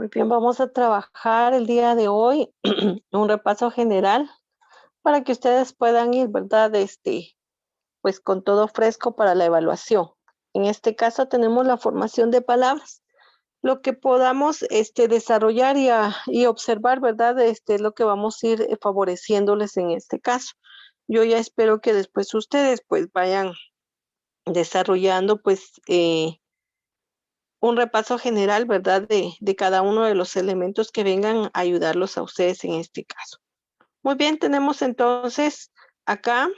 Muy bien, vamos a trabajar el día de hoy un repaso general para que ustedes puedan ir, ¿verdad? Pues con todo fresco para la evaluación. En este caso tenemos la formación de palabras. Lo que podamos desarrollar y observar, ¿verdad? Es lo que vamos a ir favoreciéndoles en este caso. Yo ya espero que después ustedes pues vayan desarrollando un repaso general, ¿verdad? De cada uno de los elementos que vengan a ayudarlos a ustedes en este caso. Muy bien, tenemos entonces acá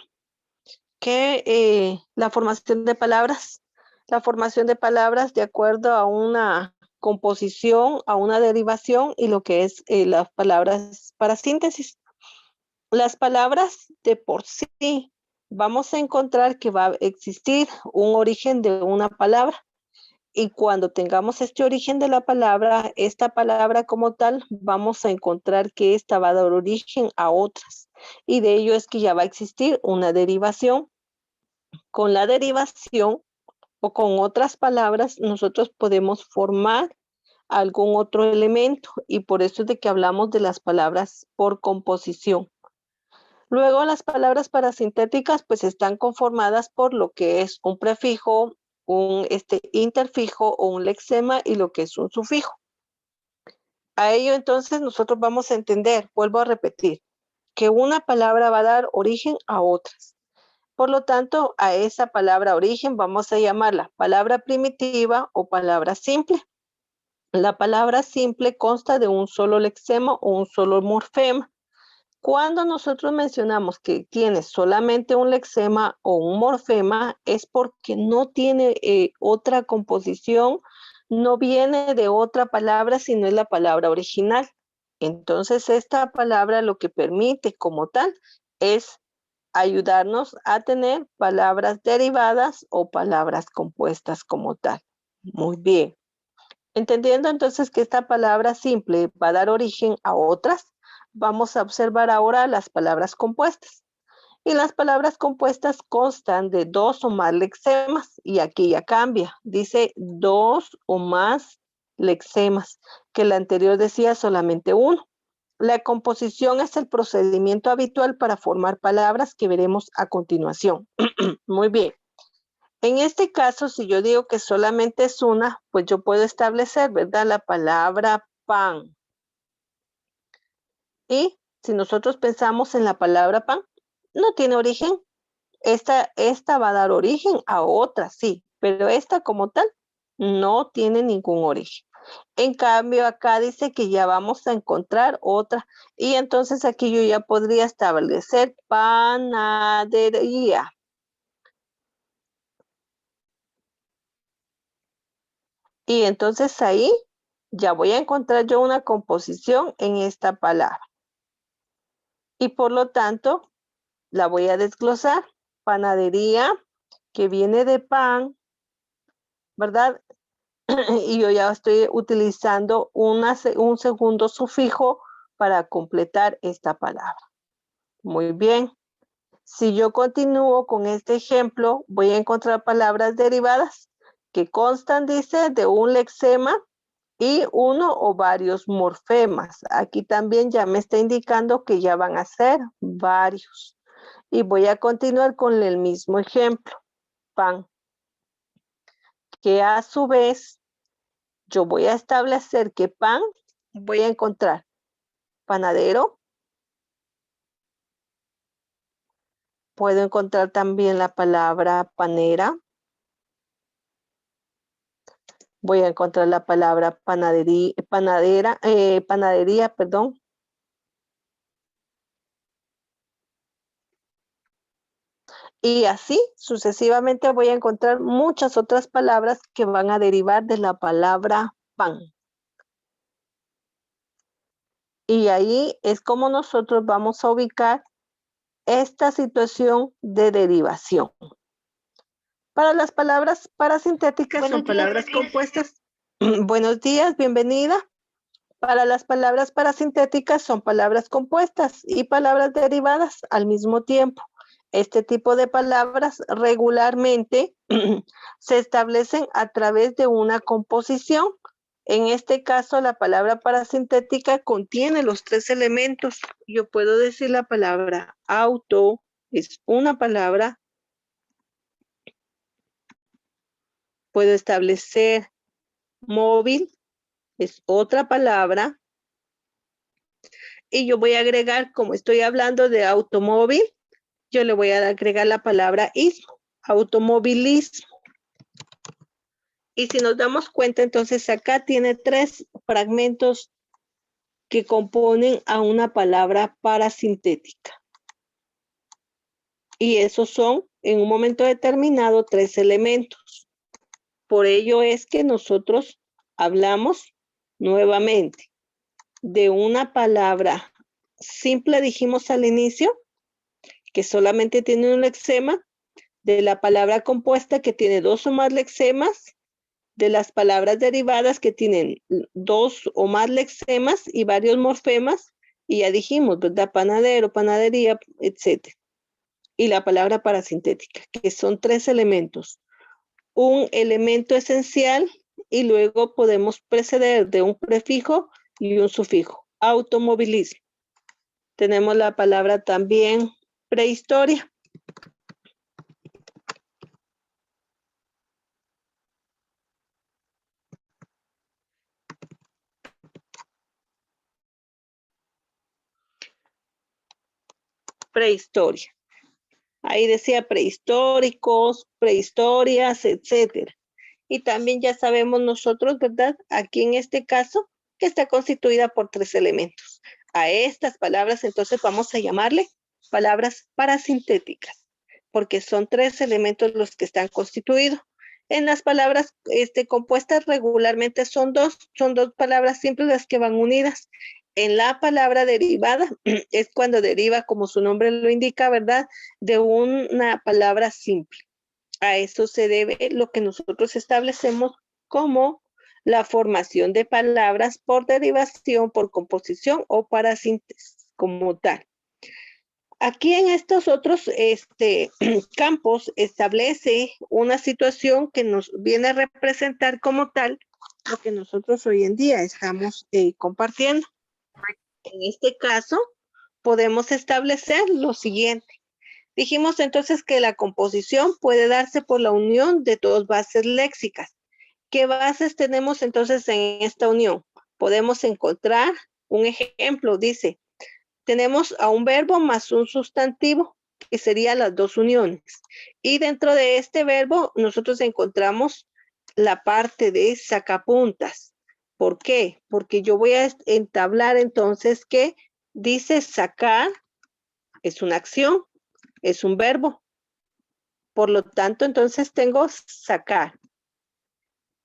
que la formación de palabras. La formación de palabras de acuerdo a una composición, a una derivación y lo que es las palabras para síntesis. Las palabras de por sí, vamos a encontrar que va a existir un origen de una palabra. Y cuando tengamos este origen de la palabra, esta palabra como tal, vamos a encontrar que esta va a dar origen a otras. Y de ello es que ya va a existir una derivación. Con la derivación o con otras palabras, nosotros podemos formar algún otro elemento y por eso es de que hablamos de las palabras por composición. Luego las palabras parasintéticas pues están conformadas por lo que es un prefijo, un interfijo o un lexema y lo que es un sufijo. A ello entonces nosotros vamos a entender, vuelvo a repetir, que una palabra va a dar origen a otras. Por lo tanto, a esa palabra origen vamos a llamarla palabra primitiva o palabra simple. La palabra simple consta de un solo lexema o un solo morfema. Cuando nosotros mencionamos que tiene solamente un lexema o un morfema, es porque no tiene otra composición, no viene de otra palabra, sino es la palabra original. Entonces, esta palabra lo que permite como tal es ayudarnos a tener palabras derivadas o palabras compuestas como tal. Muy bien. Entendiendo entonces que esta palabra simple va a dar origen a otras, vamos a observar ahora las palabras compuestas. Y las palabras compuestas constan de dos o más lexemas, y aquí ya cambia, dice dos o más lexemas, que la anterior decía solamente uno. La composición es el procedimiento habitual para formar palabras que veremos a continuación. Muy bien. En este caso, si yo digo que solamente es una, pues yo puedo establecer, ¿verdad? La palabra pan. Y si nosotros pensamos en la palabra pan, no tiene origen. Esta va a dar origen a otra, sí, pero esta como tal no tiene ningún origen. En cambio, acá dice que ya vamos a encontrar otra. Y entonces aquí yo ya podría establecer panadería. Y entonces ahí ya voy a encontrar yo una composición en esta palabra. Y por lo tanto, la voy a desglosar. Panadería, que viene de pan, ¿verdad? Y yo ya estoy utilizando un segundo sufijo para completar esta palabra. Muy bien. Si yo continúo con este ejemplo, voy a encontrar palabras derivadas que constan, dice, de un lexema y uno o varios morfemas. Aquí también ya me está indicando que ya van a ser varios. Y voy a continuar con el mismo ejemplo, pan, que a su vez yo voy a establecer que pan, voy a encontrar panadero, puedo encontrar también la palabra panera, voy a encontrar la palabra panadería, perdón. Y así sucesivamente voy a encontrar muchas otras palabras que van a derivar de la palabra pan. Y ahí es como nosotros vamos a ubicar esta situación de derivación. Para las palabras parasintéticas son palabras compuestas. Buenos días, bienvenida. Para las palabras parasintéticas son palabras compuestas y palabras derivadas al mismo tiempo. Este tipo de palabras regularmente se establecen a través de una composición En este caso, la palabra parasintética contiene los tres elementos. Yo puedo decir la palabra auto, es una palabra. Puedo establecer móvil, es otra palabra. Y yo voy a agregar, como estoy hablando de automóvil, yo le voy a agregar la palabra ismo, automovilismo. Y si nos damos cuenta, entonces acá tiene tres fragmentos que componen a una palabra parasintética. Y esos son, en un momento determinado, tres elementos. Por ello es que nosotros hablamos nuevamente de una palabra simple, dijimos al inicio, que solamente tiene un lexema, de la palabra compuesta que tiene dos o más lexemas, de las palabras derivadas que tienen dos o más lexemas y varios morfemas, y ya dijimos, ¿verdad? Panadero, panadería, etc. Y la palabra parasintética, que son tres elementos. Un elemento esencial y luego podemos preceder de un prefijo y un sufijo. Automovilismo. Tenemos la palabra también prehistoria. Prehistoria. Ahí decía prehistóricos, prehistorias, etcétera. Y también ya sabemos nosotros, ¿verdad? Aquí en este caso, que está constituida por tres elementos. A estas palabras, entonces, vamos a llamarle palabras parasintéticas, porque son tres elementos los que están constituidos. En las palabras compuestas regularmente son dos palabras simples las que van unidas. En la palabra derivada es cuando deriva, como su nombre lo indica, ¿verdad? De una palabra simple. A eso se debe lo que nosotros establecemos como la formación de palabras por derivación, por composición o parasíntesis como tal. Aquí en estos otros campos establece una situación que nos viene a representar como tal lo que nosotros hoy en día estamos compartiendo. En este caso, podemos establecer lo siguiente. Dijimos entonces que la composición puede darse por la unión de dos bases léxicas. ¿Qué bases tenemos entonces en esta unión? Podemos encontrar un ejemplo, dice, tenemos a un verbo más un sustantivo, que serían las dos uniones. Y dentro de este verbo nosotros encontramos la parte de sacapuntas. ¿Por qué? Porque yo voy a entablar entonces que dice sacar, es una acción, es un verbo. Por lo tanto, entonces tengo sacar.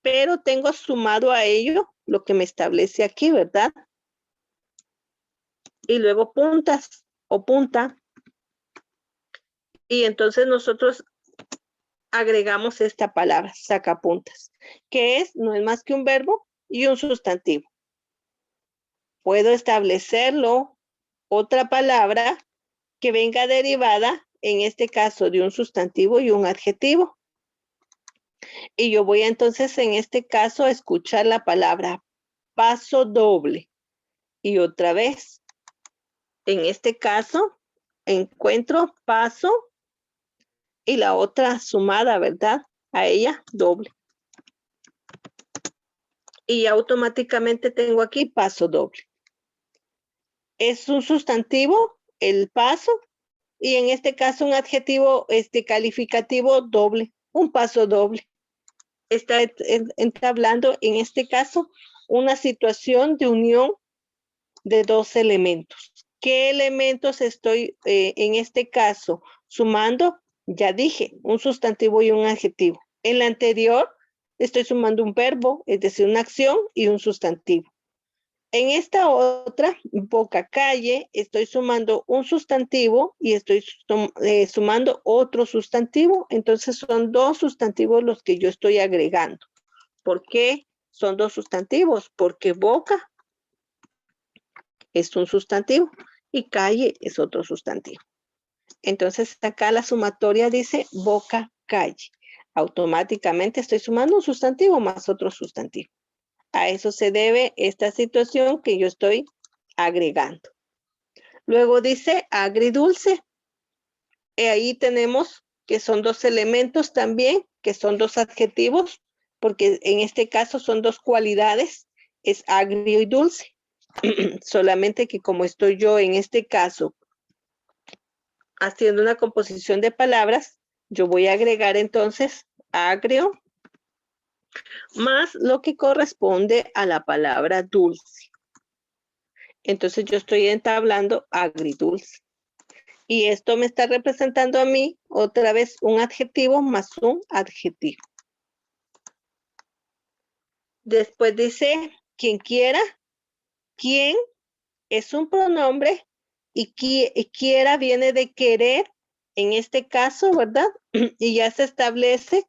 Pero tengo sumado a ello lo que me establece aquí, ¿verdad? Y luego puntas o punta. Y entonces nosotros agregamos esta palabra, sacapuntas, que no es más que un verbo y un sustantivo. Puedo establecerlo otra palabra que venga derivada, en este caso, de un sustantivo y un adjetivo. Y yo voy entonces, en este caso, a escuchar la palabra paso doble. Y otra vez, en este caso, encuentro paso y la otra sumada, ¿verdad? A ella, doble. Y automáticamente tengo aquí paso doble. Es un sustantivo, el paso, y en este caso un adjetivo calificativo doble, un paso doble. Está entablando en este caso una situación de unión de dos elementos. ¿Qué elementos estoy en este caso sumando? Ya dije, un sustantivo y un adjetivo. En la anterior estoy sumando un verbo, es decir, una acción y un sustantivo. En esta otra, boca calle, estoy sumando un sustantivo y estoy sumando otro sustantivo. Entonces son dos sustantivos los que yo estoy agregando. ¿Por qué son dos sustantivos? Porque boca es un sustantivo y calle es otro sustantivo. Entonces acá la sumatoria dice boca calle. Automáticamente estoy sumando un sustantivo más otro sustantivo. A eso se debe esta situación que yo estoy agregando. Luego dice agridulce. Ahí tenemos que son dos elementos también, que son dos adjetivos, porque en este caso son dos cualidades, es agrio y dulce. Solamente que como estoy yo en este caso haciendo una composición de palabras, yo voy a agregar entonces agrio más lo que corresponde a la palabra dulce. Entonces yo estoy entablando agridulce. Y esto me está representando a mí otra vez un adjetivo más un adjetivo. Después dice quien quiera. Quien es un pronombre y quiera viene de querer, en este caso, ¿verdad? Y ya se establece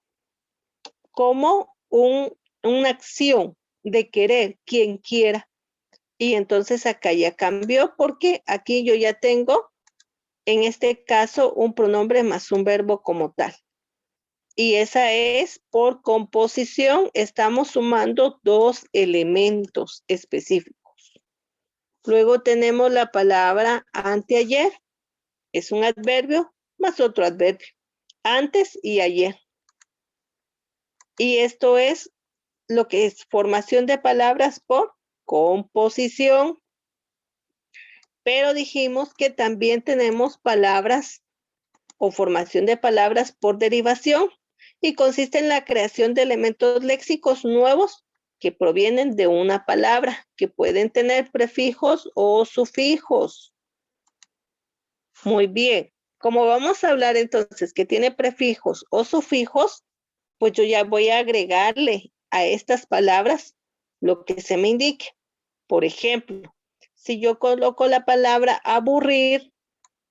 como una acción de querer, quien quiera. Y entonces acá ya cambió porque aquí yo ya tengo, en este caso, un pronombre más un verbo como tal. Y esa es por composición, estamos sumando dos elementos específicos. Luego tenemos la palabra anteayer, es un adverbio más otro adverbio, antes y ayer. Y esto es lo que es formación de palabras por composición. Pero dijimos que también tenemos palabras o formación de palabras por derivación y consiste en la creación de elementos léxicos nuevos que provienen de una palabra, que pueden tener prefijos o sufijos. Muy bien. Como vamos a hablar entonces que tiene prefijos o sufijos, pues yo ya voy a agregarle a estas palabras lo que se me indique. Por ejemplo, si yo coloco la palabra aburrir,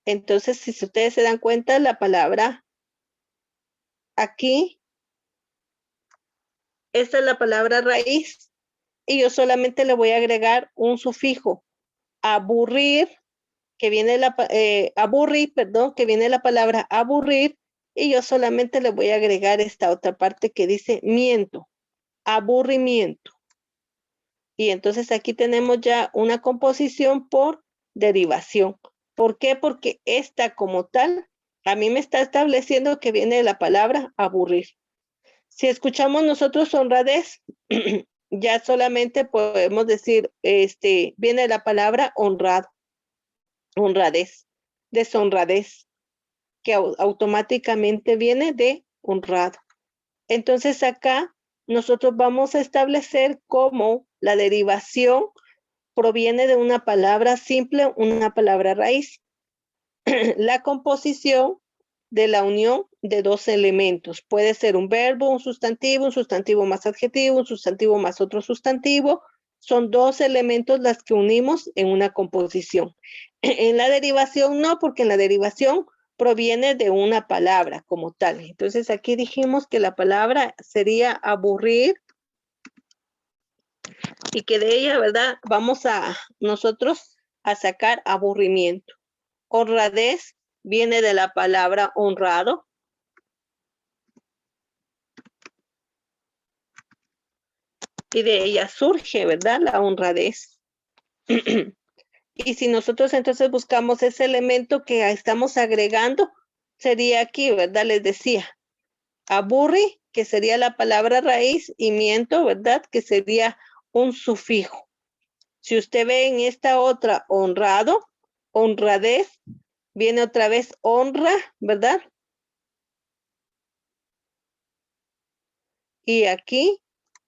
entonces si ustedes se dan cuenta, la palabra aquí, esta es la palabra raíz y yo solamente le voy a agregar un sufijo. Aburrir, que viene aburrir, perdón, que viene la palabra aburrir y yo solamente le voy a agregar esta otra parte que dice miento, aburrimiento. Y entonces aquí tenemos ya una composición por derivación. ¿Por qué? Porque esta como tal, a mí me está estableciendo que viene de la palabra aburrir. Si escuchamos nosotros honradez, ya solamente podemos decir, viene de la palabra honrado, honradez, deshonradez, que automáticamente viene de honrado. Entonces acá nosotros vamos a establecer cómo la derivación proviene de una palabra simple, una palabra raíz. La composición de la unión de dos elementos. Puede ser un verbo, un sustantivo más adjetivo, un sustantivo más otro sustantivo. Son dos elementos las que unimos en una composición. En la derivación no, porque en la derivación proviene de una palabra como tal. Entonces aquí dijimos que la palabra sería aburrir y que de ella, ¿verdad? Vamos a nosotros a sacar aburrimiento. Honradez viene de la palabra honrado. Y de ella surge, ¿verdad? La honradez. Y si nosotros entonces buscamos ese elemento que estamos agregando, sería aquí, ¿verdad? Les decía, aburri, que sería la palabra raíz, y miento, ¿verdad? Que sería un sufijo. Si usted ve en esta otra honrado, honradez, viene otra vez honra, ¿verdad? Y aquí,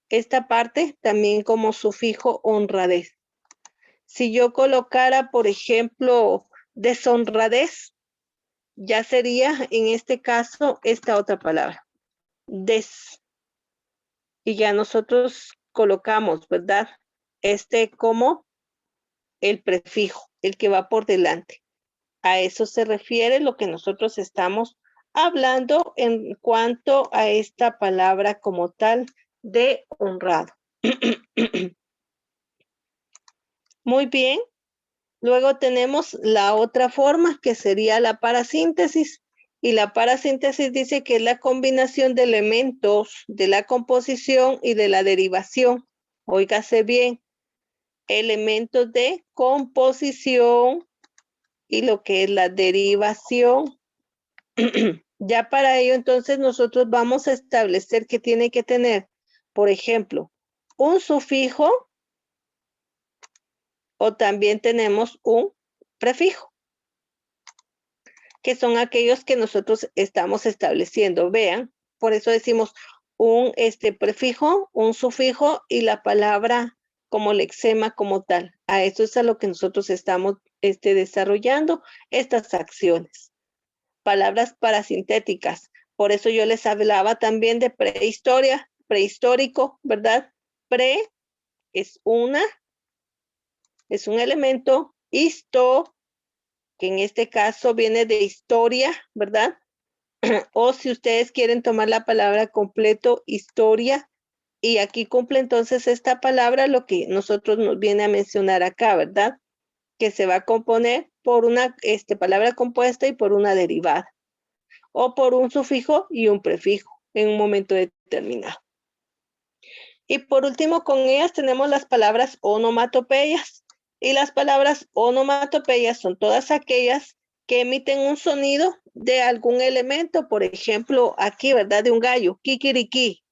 esta parte también como sufijo honradez. Si yo colocara, por ejemplo, deshonradez, ya sería en este caso esta otra palabra, des. Y ya nosotros colocamos, ¿verdad? Como el prefijo, el que va por delante. A eso se refiere lo que nosotros estamos hablando en cuanto a esta palabra como tal de honrado. Muy bien. Luego tenemos la otra forma que sería la parasíntesis. Y la parasíntesis dice que es la combinación de elementos de la composición y de la derivación. Óigase bien, elementos de composición y lo que es la derivación. Ya para ello, entonces, nosotros vamos a establecer que tiene que tener, por ejemplo, un sufijo o también tenemos un prefijo, que son aquellos que nosotros estamos estableciendo. Vean, por eso decimos un prefijo, un sufijo y la palabra como lexema como tal. A eso es a lo que nosotros estamos desarrollando estas acciones. Palabras parasintéticas. Por eso yo les hablaba también de prehistoria, prehistórico, ¿verdad? Pre es un elemento, histo, que en este caso viene de historia, ¿verdad? O si ustedes quieren tomar la palabra completo, historia, y aquí cumple entonces esta palabra lo que nosotros nos viene a mencionar acá, ¿verdad? Que se va a componer por una palabra compuesta y por una derivada, o por un sufijo y un prefijo en un momento determinado. Y por último, con ellas tenemos las palabras onomatopeyas. Y las palabras onomatopeyas son todas aquellas que emiten un sonido de algún elemento, por ejemplo, aquí, ¿verdad? De un gallo, kikiriki,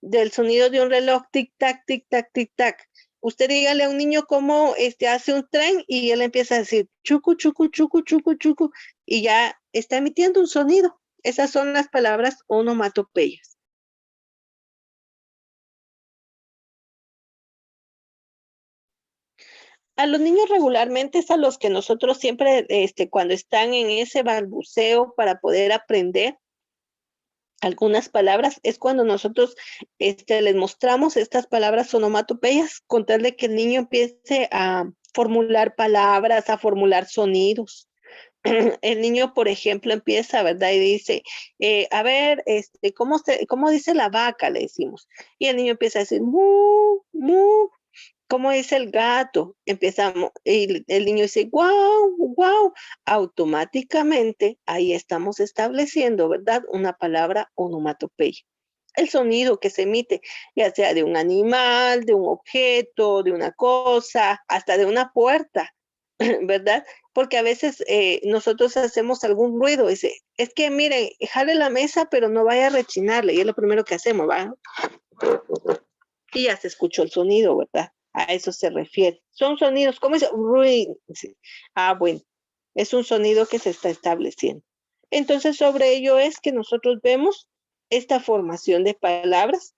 del sonido de un reloj, tic-tac, tic-tac, tic-tac. Usted dígale a un niño cómo hace un tren y él empieza a decir chucu, chucu, chucu, chucu, chucu, y ya está emitiendo un sonido. Esas son las palabras onomatopeyas. A los niños regularmente es a los que nosotros siempre, cuando están en ese balbuceo para poder aprender algunas palabras, es cuando nosotros les mostramos estas palabras onomatopeyas, con tal de que el niño empiece a formular palabras, a formular sonidos. El niño, por ejemplo, empieza, ¿verdad? Y dice, a ver, ¿cómo dice la vaca? Le decimos. Y el niño empieza a decir, mu, mu. ¿Cómo dice el gato? Empezamos, y el niño dice, wow, wow. Automáticamente ahí estamos estableciendo, ¿verdad? Una palabra onomatopeya. El sonido que se emite, ya sea de un animal, de un objeto, de una cosa, hasta de una puerta, ¿verdad? Porque a veces nosotros hacemos algún ruido, dice, es que mire, jale la mesa, pero no vaya a rechinarle, y es lo primero que hacemos, ¿va? Y ya se escuchó el sonido, ¿verdad? A eso se refiere. Son sonidos, ¿cómo dice? Ruido. Ah, bueno, es un sonido que se está estableciendo. Entonces, sobre ello es que nosotros vemos esta formación de palabras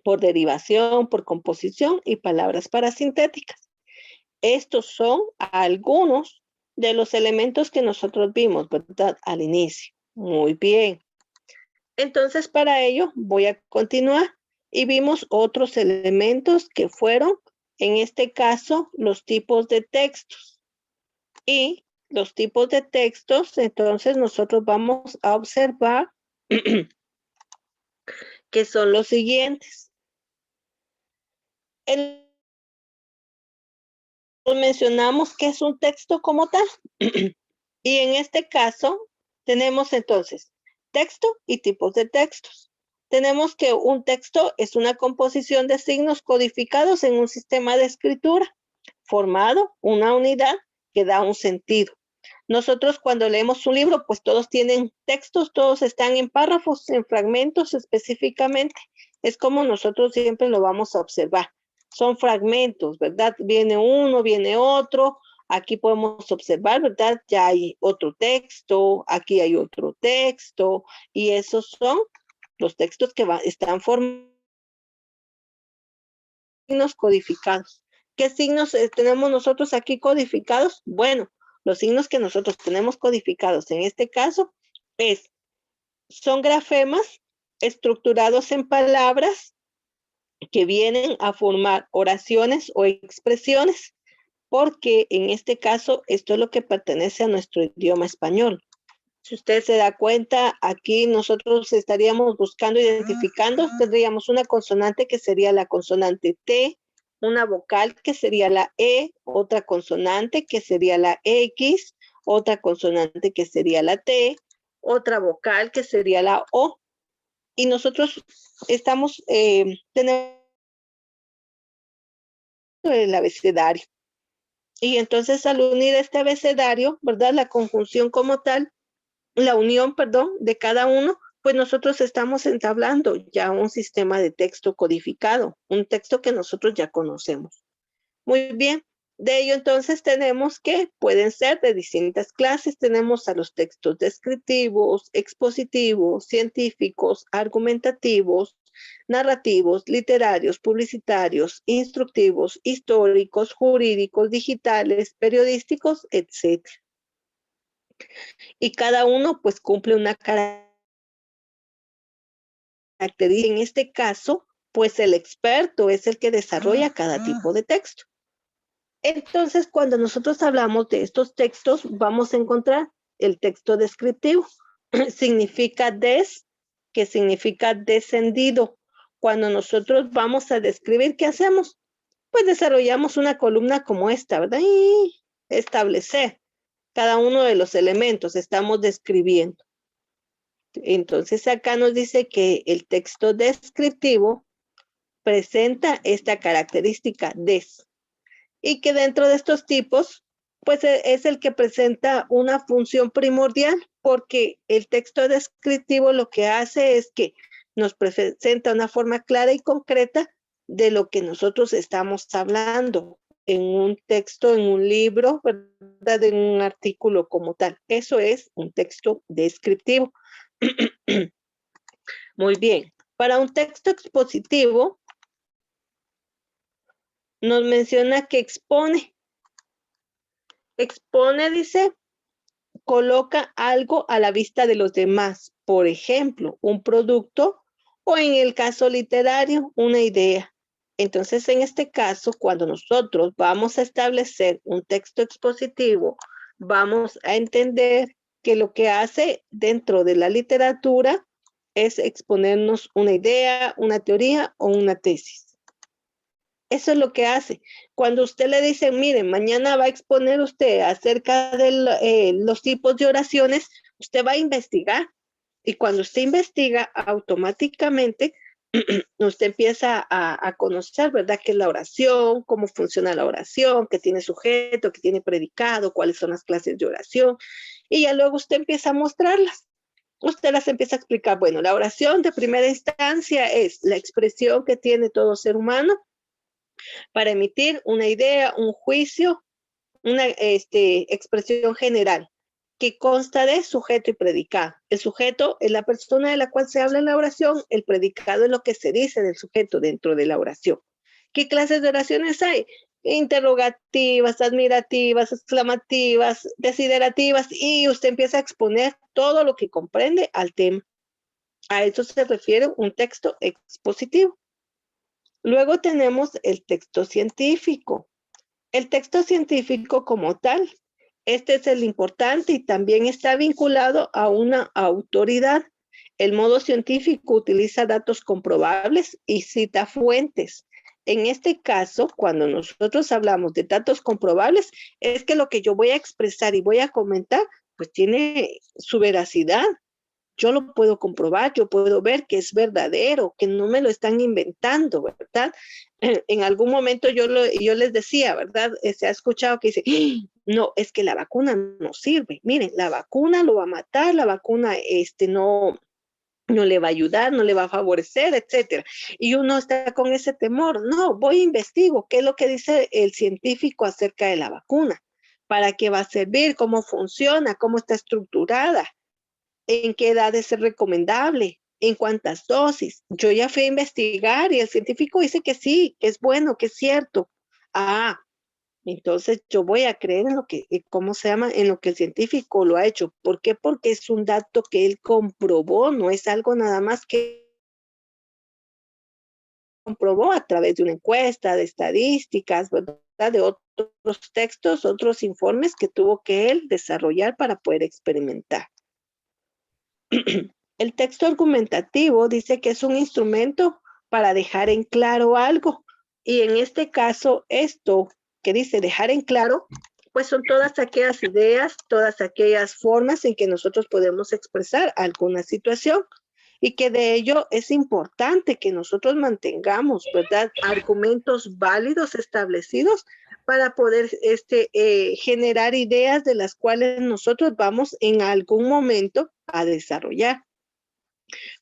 por derivación, por composición y palabras parasintéticas. Estos son algunos de los elementos que nosotros vimos, ¿verdad? Al inicio. Muy bien. Entonces, para ello voy a continuar y vimos otros elementos que fueron, en este caso, los tipos de textos. Y los tipos de textos, entonces nosotros vamos a observar que son los siguientes. Mencionamos que es un texto como tal. Y en este caso, tenemos entonces texto y tipos de textos. Tenemos que un texto es una composición de signos codificados en un sistema de escritura, formado una unidad que da un sentido. Nosotros cuando leemos un libro, pues todos tienen textos, todos están en párrafos, en fragmentos específicamente. Es como nosotros siempre lo vamos a observar. Son fragmentos, ¿verdad? Viene uno, viene otro. Aquí podemos observar, ¿verdad? Ya hay otro texto, aquí hay otro texto, y esos son los textos que están formados signos codificados. ¿Qué signos tenemos nosotros aquí codificados? Bueno, los signos que nosotros tenemos codificados en este caso son grafemas estructurados en palabras que vienen a formar oraciones o expresiones, porque en este caso esto es lo que pertenece a nuestro idioma español. Si usted se da cuenta, aquí nosotros estaríamos buscando, identificando, tendríamos una consonante que sería la consonante T, una vocal que sería la E, otra consonante que sería la X, otra consonante que sería la T, otra vocal que sería la O. Y nosotros tenemos el abecedario. Y entonces al unir este abecedario, ¿verdad? La conjunción como tal, la unión, perdón, de cada uno, pues nosotros estamos entablando ya un sistema de texto codificado, un texto que nosotros ya conocemos. Muy bien, de ello entonces tenemos que pueden ser de distintas clases. Tenemos a los textos descriptivos, expositivos, científicos, argumentativos, narrativos, literarios, publicitarios, instructivos, históricos, jurídicos, digitales, periodísticos, etc. Y cada uno pues cumple una característica. En este caso, pues el experto es el que desarrolla cada tipo de texto. Entonces, cuando nosotros hablamos de estos textos, vamos a encontrar el texto descriptivo. Significa que significa descendido. Cuando nosotros vamos a describir, ¿qué hacemos? Pues desarrollamos una columna como esta, ¿verdad? Y establecer cada uno de los elementos, estamos describiendo. Entonces, acá nos dice que el texto descriptivo presenta esta característica des. Y que dentro de estos tipos, pues es el que presenta una función primordial, porque el texto descriptivo lo que hace es que nos presenta una forma clara y concreta de lo que nosotros estamos hablando en un texto, en un libro, ¿verdad? En un artículo como tal. Eso es un texto descriptivo. Muy bien. Para un texto expositivo, nos menciona que expone. Expone, dice, coloca algo a la vista de los demás, por ejemplo, un producto o en el caso literario, una idea. Entonces, en este caso, cuando nosotros vamos a establecer un texto expositivo, vamos a entender que lo que hace dentro de la literatura es exponernos una idea, una teoría o una tesis. Eso es lo que hace. Cuando usted le dice, mire, mañana va a exponer usted acerca de los tipos de oraciones, usted va a investigar. Y cuando usted investiga, automáticamente usted empieza a conocer, ¿verdad? ¿Qué es la oración? ¿Cómo funciona la oración? ¿Qué tiene sujeto? ¿Qué tiene predicado? ¿Cuáles son las clases de oración? Y ya luego usted empieza a mostrarlas. Usted las empieza a explicar. Bueno, la oración de primera instancia es la expresión que tiene todo ser humano para emitir una idea, un juicio, una expresión general que consta de sujeto y predicado. El sujeto es la persona de la cual se habla en la oración, el predicado es lo que se dice del sujeto dentro de la oración. ¿Qué clases de oraciones hay? Interrogativas, admirativas, exclamativas, desiderativas, y usted empieza a exponer todo lo que comprende al tema. A eso se refiere un texto expositivo. Luego tenemos el texto científico. El texto científico como tal, este es el importante y también está vinculado a una autoridad. El modo científico utiliza datos comprobables y cita fuentes. En este caso, cuando nosotros hablamos de datos comprobables, es que lo que yo voy a expresar y voy a comentar, pues tiene su veracidad. Yo lo puedo comprobar, yo puedo ver que es verdadero, que no me lo están inventando, ¿verdad? En algún momento yo les decía, ¿verdad? Se ha escuchado que dice, no, es que la vacuna no sirve. Miren, la vacuna lo va a matar, la vacuna no le va a ayudar, no le va a favorecer, etcétera. Y uno está con ese temor. No, voy a investigo qué es lo que dice el científico acerca de la vacuna, para qué va a servir, cómo funciona, cómo está estructurada, en qué edad es recomendable, en cuántas dosis. Yo ya fui a investigar y el científico dice que sí, que es bueno, que es cierto. Ah, entonces yo voy a creer en lo que, ¿cómo se llama? En lo que el científico lo ha hecho. ¿Por qué? Porque es un dato que él comprobó, no es algo nada más que comprobó a través de una encuesta, de estadísticas, ¿verdad? De otros textos, otros informes que tuvo que él desarrollar para poder experimentar. El texto argumentativo dice que es un instrumento para dejar en claro algo. Y en este caso, esto que dice dejar en claro, pues son todas aquellas ideas, todas aquellas formas en que nosotros podemos expresar alguna situación. y que de ello es importante que nosotros mantengamos, ¿verdad? Argumentos válidos establecidos para poder generar ideas de las cuales nosotros vamos en algún momento a desarrollar.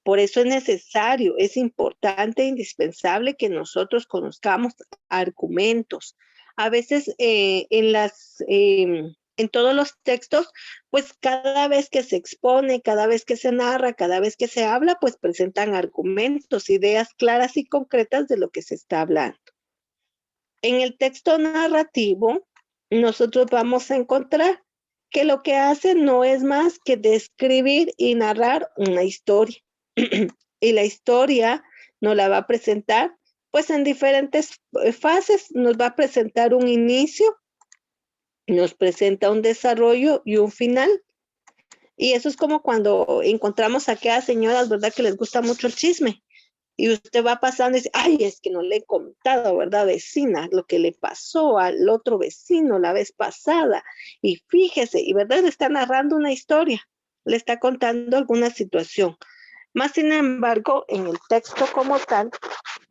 Por eso es necesario, es importante, indispensable que nosotros conozcamos argumentos. A veces en todos los textos, pues cada vez que se expone, cada vez que se narra, cada vez que se habla, pues presentan argumentos, ideas claras y concretas de lo que se está hablando. En el texto narrativo, nosotros vamos a encontrar que lo que hace no es más que describir y narrar una historia. Y la historia nos la va a presentar pues en diferentes fases. Nos va a presentar un inicio, nos presenta un desarrollo y un final. Y eso es como cuando encontramos a aquellas señoras, ¿verdad? Que les gusta mucho el chisme. Y usted va pasando y dice, ay, es que no le he contado, ¿verdad, vecina? Lo que le pasó al otro vecino la vez pasada. Y fíjese, y verdad, le está narrando una historia, le está contando alguna situación. Más sin embargo, en el texto como tal,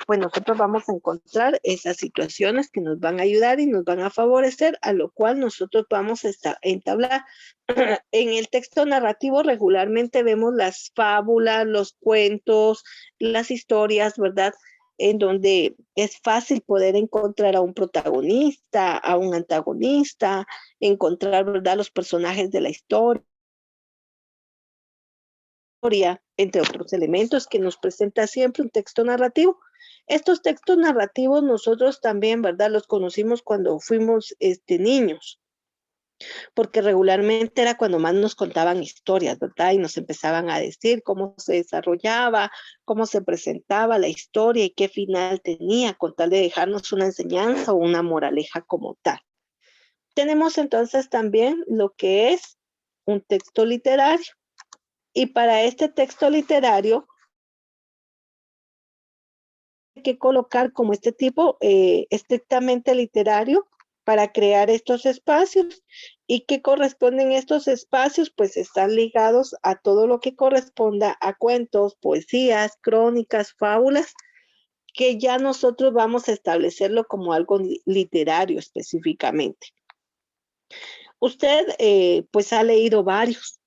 pues nosotros vamos a encontrar esas situaciones que nos van a ayudar y nos van a favorecer, a lo cual nosotros vamos a entablar. En el texto narrativo regularmente vemos las fábulas, los cuentos, las historias, ¿verdad? En donde es fácil poder encontrar a un protagonista, a un antagonista, encontrar, ¿verdad?, los personajes de la historia, entre otros elementos que nos presenta siempre un texto narrativo. Estos textos narrativos nosotros también, ¿verdad?, los conocimos cuando fuimos niños, porque regularmente era cuando más nos contaban historias, ¿verdad? Y nos empezaban a decir cómo se desarrollaba, cómo se presentaba la historia y qué final tenía, con tal de dejarnos una enseñanza o una moraleja como tal. Tenemos entonces también lo que es un texto literario. Y para este texto literario hay que colocar como este tipo estrictamente literario para crear estos espacios. ¿Y qué corresponden estos espacios? Pues están ligados a todo lo que corresponda a cuentos, poesías, crónicas, fábulas, que ya nosotros vamos a establecerlo como algo literario específicamente. Usted pues ha leído varios,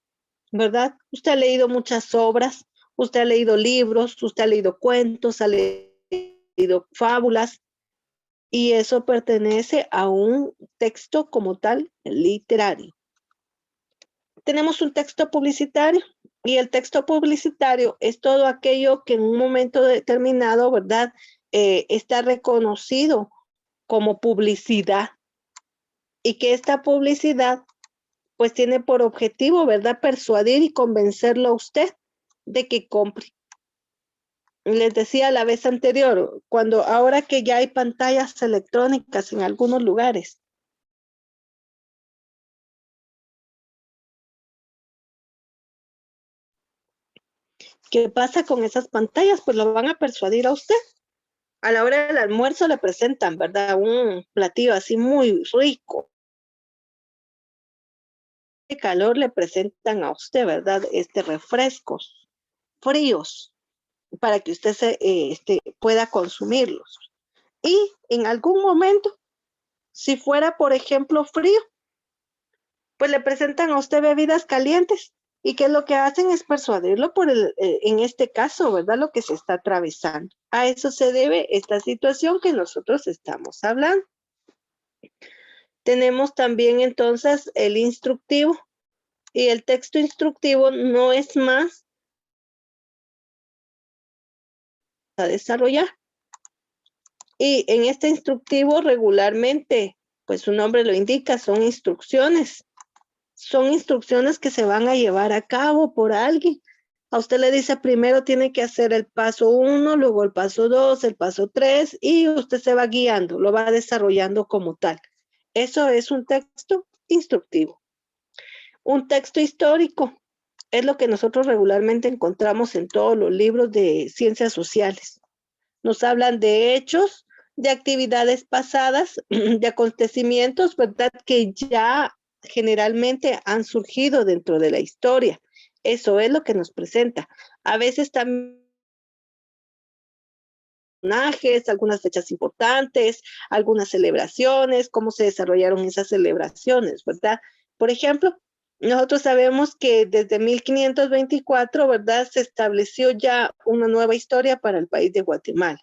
¿verdad? Usted ha leído muchas obras, usted ha leído libros, usted ha leído cuentos, ha leído fábulas, y eso pertenece a un texto como tal literario. Tenemos un texto publicitario, y el texto publicitario es todo aquello que en un momento determinado, ¿verdad?, está reconocido como publicidad, y que esta publicidad pues tiene por objetivo, ¿verdad?, persuadir y convencerlo a usted de que compre. Les decía la vez anterior, ahora que ya hay pantallas electrónicas en algunos lugares, ¿qué pasa con esas pantallas? Pues lo van a persuadir a usted. A la hora del almuerzo le presentan, ¿verdad?, un platillo así muy rico. De calor le presentan a usted, ¿verdad?, refrescos fríos para que usted pueda consumirlos. Y en algún momento, si fuera, por ejemplo, frío, pues le presentan a usted bebidas calientes. ¿Y qué es lo que hacen? Es persuadirlo en este caso, ¿verdad?, lo que se está atravesando. A eso se debe esta situación que nosotros estamos hablando. Tenemos también entonces el instructivo. Y el texto instructivo no es más a desarrollar. Y en este instructivo regularmente, pues su nombre lo indica, son instrucciones. Son instrucciones que se van a llevar a cabo por alguien. A usted le dice primero tiene que hacer el paso 1, luego el paso 2, el paso 3, y usted se va guiando, lo va desarrollando como tal. Eso es un texto instructivo. Un texto histórico es lo que nosotros regularmente encontramos en todos los libros de ciencias sociales. Nos hablan de hechos, de actividades pasadas, de acontecimientos, ¿verdad?, que ya generalmente han surgido dentro de la historia. Eso es lo que nos presenta. A veces también algunas fechas importantes, algunas celebraciones, cómo se desarrollaron esas celebraciones, ¿verdad? Por ejemplo, nosotros sabemos que desde 1524, ¿verdad? Se estableció ya una nueva historia para el país de Guatemala.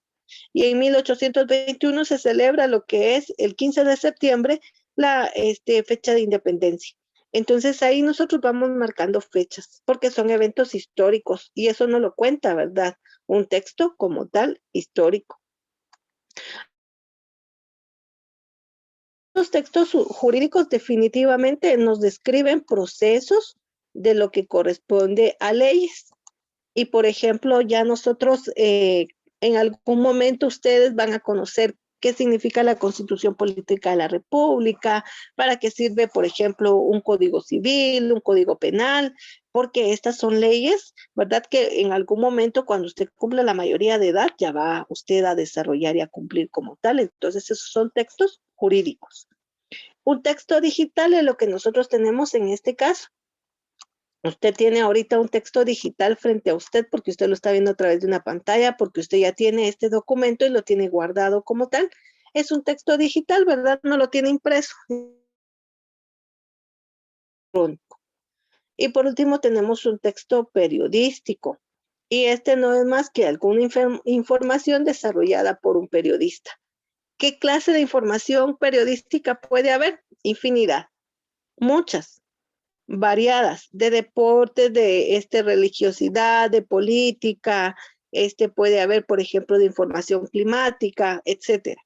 Y en 1821 se celebra lo que es el 15 de septiembre, la fecha de independencia. Entonces ahí nosotros vamos marcando fechas, porque son eventos históricos y eso no lo cuenta, ¿verdad? Un texto como tal histórico. Los textos jurídicos definitivamente nos describen procesos de lo que corresponde a leyes. Y por ejemplo, ya nosotros en algún momento ustedes van a conocer qué significa la Constitución Política de la República, para qué sirve, por ejemplo, un código civil, un código penal, porque estas son leyes, ¿verdad? Que en algún momento cuando usted cumpla la mayoría de edad ya va usted a desarrollar y a cumplir como tal. Entonces, esos son textos jurídicos. Un texto digital es lo que nosotros tenemos en este caso. Usted tiene ahorita un texto digital frente a usted porque usted lo está viendo a través de una pantalla, porque usted ya tiene este documento y lo tiene guardado como tal. Es un texto digital, ¿verdad? No lo tiene impreso. Y por último tenemos un texto periodístico. Y este no es más que alguna información desarrollada por un periodista. ¿Qué clase de información periodística puede haber? Infinidad, muchas, variadas, de deportes, de religiosidad, de política, puede haber, por ejemplo, de información climática, etcétera.